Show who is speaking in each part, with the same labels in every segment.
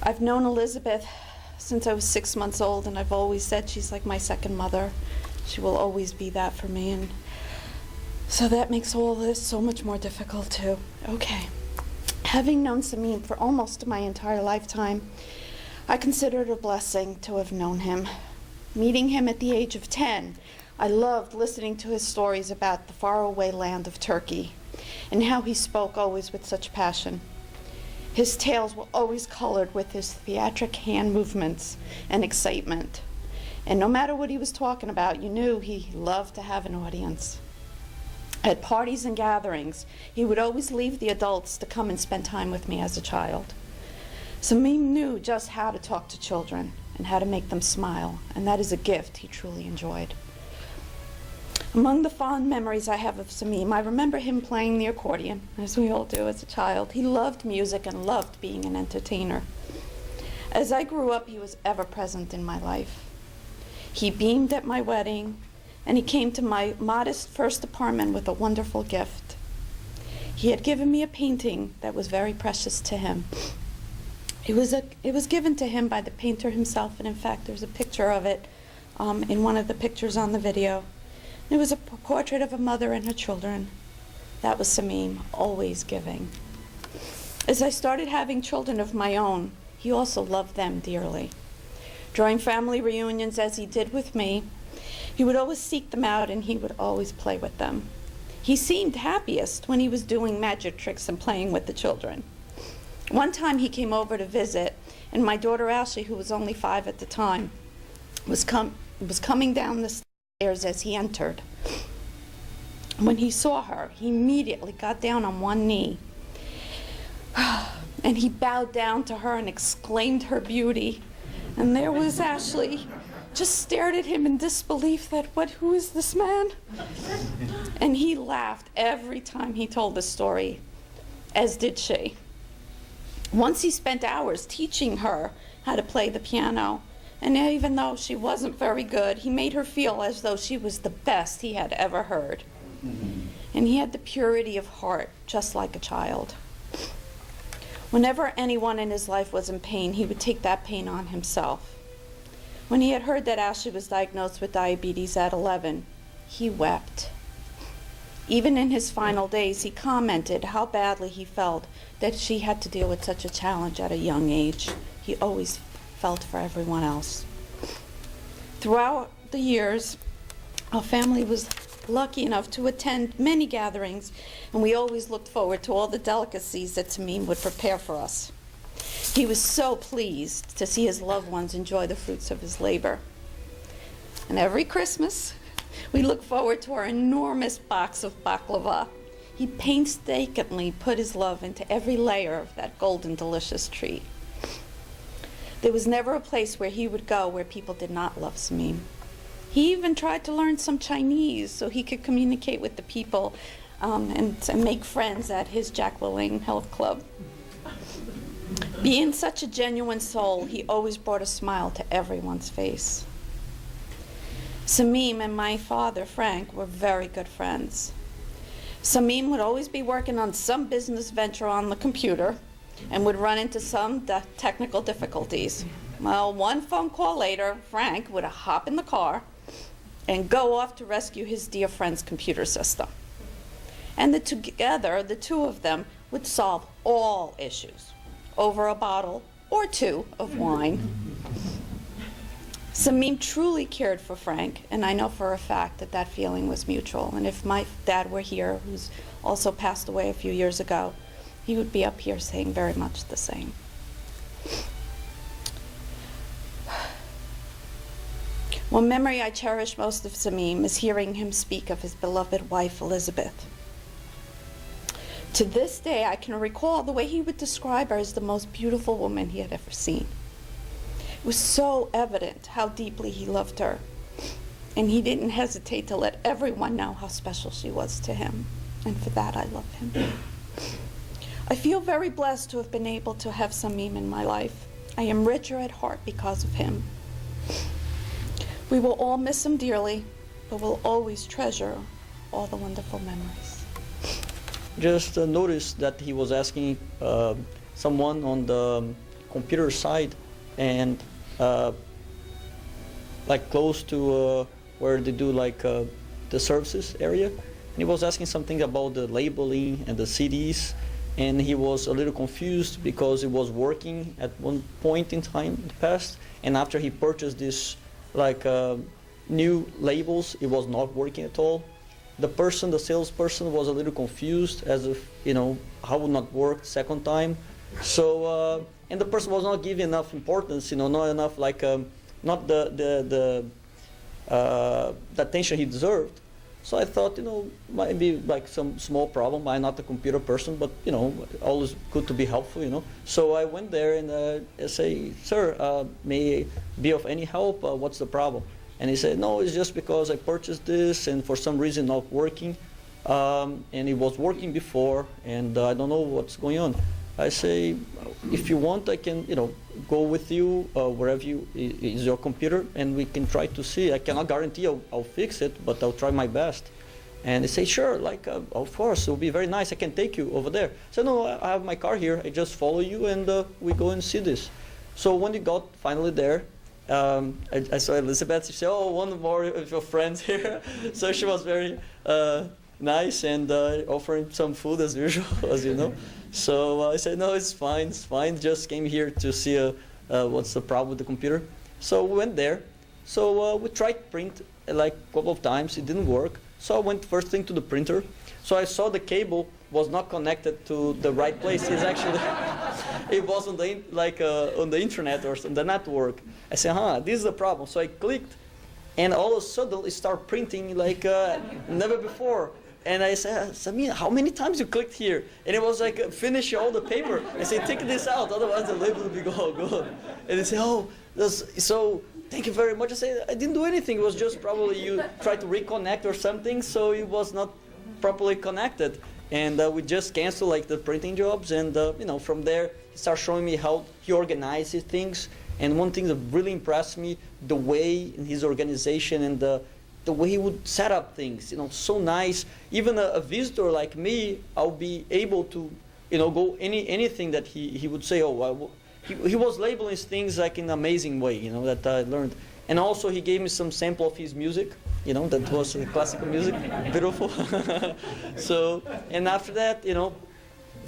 Speaker 1: I've known Elizabeth since I was 6 months old, and I've always said she's like my second mother. She will always be that for me, and so that makes all this so much more difficult too. Okay. Having known Samim for almost my entire lifetime, I consider it a blessing to have known him. Meeting him at the age of 10, I loved listening to his stories about the faraway land of Turkey and how he spoke always with such passion. His tales were always colored with his theatric hand movements and excitement. And no matter what he was talking about, you knew he loved to have an audience. At parties and gatherings, he would always leave the adults to come and spend time with me as a child. Samim knew just how to talk to children and how to make them smile, and that is a gift he truly enjoyed. Among the fond memories I have of Samim, I remember him playing the accordion, as we all do as a child. He loved music and loved being an entertainer. As I grew up, he was ever present in my life. He beamed at my wedding, and he came to my modest first apartment with a wonderful gift. He had given me a painting that was very precious to him. It was given to him by the painter himself, and in fact, there's a picture of it in one of the pictures on the video. It was a portrait of a mother and her children. That was Samim, always giving. As I started having children of my own, he also loved them dearly. During family reunions, as he did with me, he would always seek them out and he would always play with them. He seemed happiest when he was doing magic tricks and playing with the children. One time he came over to visit, and my daughter Ashley, who was only 5 at the time, was coming down the stairs as he entered. When he saw her, he immediately got down on one knee, and he bowed down to her and exclaimed her beauty. And there was Ashley, just stared at him in disbelief that, who is this man? And he laughed every time he told the story, as did she. Once he spent hours teaching her how to play the piano, and even though she wasn't very good, he made her feel as though she was the best he had ever heard. And he had the purity of heart, just like a child. Whenever anyone in his life was in pain, he would take that pain on himself. When he had heard that Ashley was diagnosed with diabetes at 11, he wept. Even in his final days, he commented how badly he felt that she had to deal with such a challenge at a young age. He always felt for everyone else. Throughout the years, our family was lucky enough to attend many gatherings, and we always looked forward to all the delicacies that Samim would prepare for us. He was so pleased to see his loved ones enjoy the fruits of his labor. And every Christmas, we look forward to our enormous box of baklava. He painstakingly put his love into every layer of that golden, delicious treat. There was never a place where he would go where people did not love Samim. He even tried to learn some Chinese so he could communicate with the people and make friends at his Jacqueline Health Club. Being such a genuine soul, he always brought a smile to everyone's face. Samim and my father, Frank, were very good friends. Samim would always be working on some business venture on the computer and would run into some technical difficulties. Well, one phone call later, Frank would hop in the car and go off to rescue his dear friend's computer system. And together, the two of them would solve all issues over a bottle or two of wine. Samim truly cared for Frank, and I know for a fact that that feeling was mutual. And if my dad were here, who's also passed away a few years ago, he would be up here saying very much the same. One memory I cherish most of Samim is hearing him speak of his beloved wife, Elizabeth. To this day, I can recall the way he would describe her as the most beautiful woman he had ever seen. It was so evident how deeply he loved her, and he didn't hesitate to let everyone know how special she was to him, and for that I love him. I feel very blessed to have been able to have Samim in my life. I am richer at heart because of him. We will all miss him dearly, but we'll always treasure all the wonderful memories.
Speaker 2: Just noticed that he was asking someone on the computer side, and like close to where they do like the services area. And he was asking something about the labeling and the CDs, and he was a little confused because it was working at one point in time in the past, and after he purchased this like new labels, it was not working at all. The salesperson was a little confused, as if, how would not work second time. So, and the person was not giving enough importance, not enough like, not the attention he deserved. So I thought, might be like some small problem. I'm not a computer person, but, always good to be helpful, So I went there and I say, sir, may I be of any help? What's the problem? And he said, no, it's just because I purchased this and for some reason not working. And it was working before, and I don't know what's going on. I say, if you want, I can, go with you wherever is your computer, and we can try to see. I cannot guarantee I'll fix it, but I'll try my best. And they say, sure, like, of course, it'll be very nice. I can take you over there. So no, I have my car here. I just follow you, and we go and see this. So when we got finally there, I saw Elizabeth. She said, oh, one more of your friends here. So she was very nice and offering some food as usual, as you know. So I said, no, it's fine, just came here to see what's the problem with the computer. So we went there. So we tried to print like a couple of times, it didn't work. So I went first thing to the printer. So I saw the cable was not connected to the right place. It's actually, it was on the, on the internet or on the network. I said, this is the problem. So I clicked, and all of a sudden it started printing like never before. And I said, Samim, how many times you clicked here? And it was like, finish all the paper. I said, take this out, otherwise the label will be good. And they say, so thank you very much. I said, I didn't do anything. It was just probably you tried to reconnect or something, so it was not properly connected. And we just canceled like the printing jobs. And from there, he started showing me how he organizes things. And one thing that really impressed me, the way in his organization and the way he would set up things, so nice. Even a visitor like me, I'll be able to, go anything that he would say. He was labeling things like in an amazing way, that I learned. And also he gave me some sample of his music, that was classical music, beautiful. So, and after that,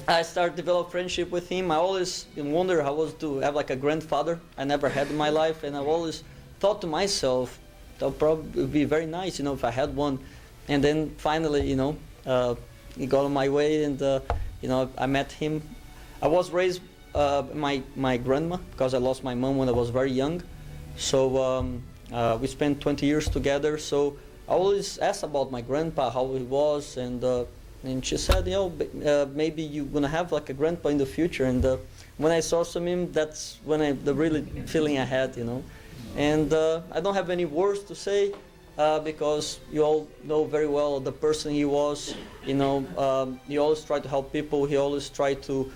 Speaker 2: I started to develop friendship with him. I always wonder how it was to have like a grandfather I never had in my life, and I've always thought to myself, that would probably be very nice, if I had one. And then finally, he got on my way, and I met him. I was raised my grandma, because I lost my mom when I was very young. So we spent 20 years together. So I always asked about my grandpa, how he was, and she said, maybe you're gonna have like a grandpa in the future. And when I saw Samim, that's when the really feeling I had, And I don't have any words to say because you all know very well the person he was. He always tried to help people. He always tried to,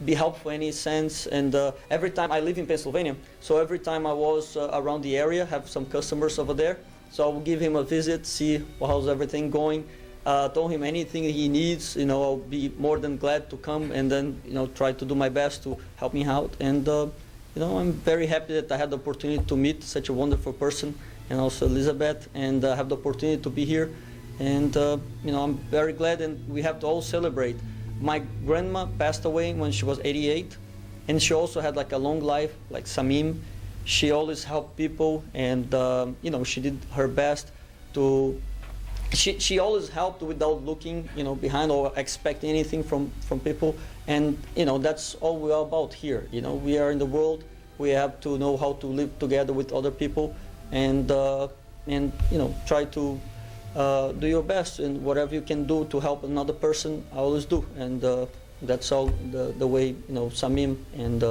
Speaker 2: be helpful in any sense. And every time I live in Pennsylvania, so every time I was around the area, have some customers over there. So I will give him a visit, see how's everything going. Told him anything he needs, I'll be more than glad to come and then, try to do my best to help me out. And I'm very happy that I had the opportunity to meet such a wonderful person, and also Elizabeth, and have the opportunity to be here. And I'm very glad, and we have to all celebrate. My grandma passed away when she was 88, and she also had like a long life, like Samim. She always helped people, and she did her best to. She always helped without looking, behind or expecting anything from people. And, that's all we are about here. We are in the world. We have to know how to live together with other people and try to do your best. And whatever you can do to help another person, I always do. And that's all the way, Samim and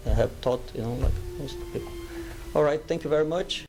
Speaker 2: have taught, like most people. All right. Thank you very much.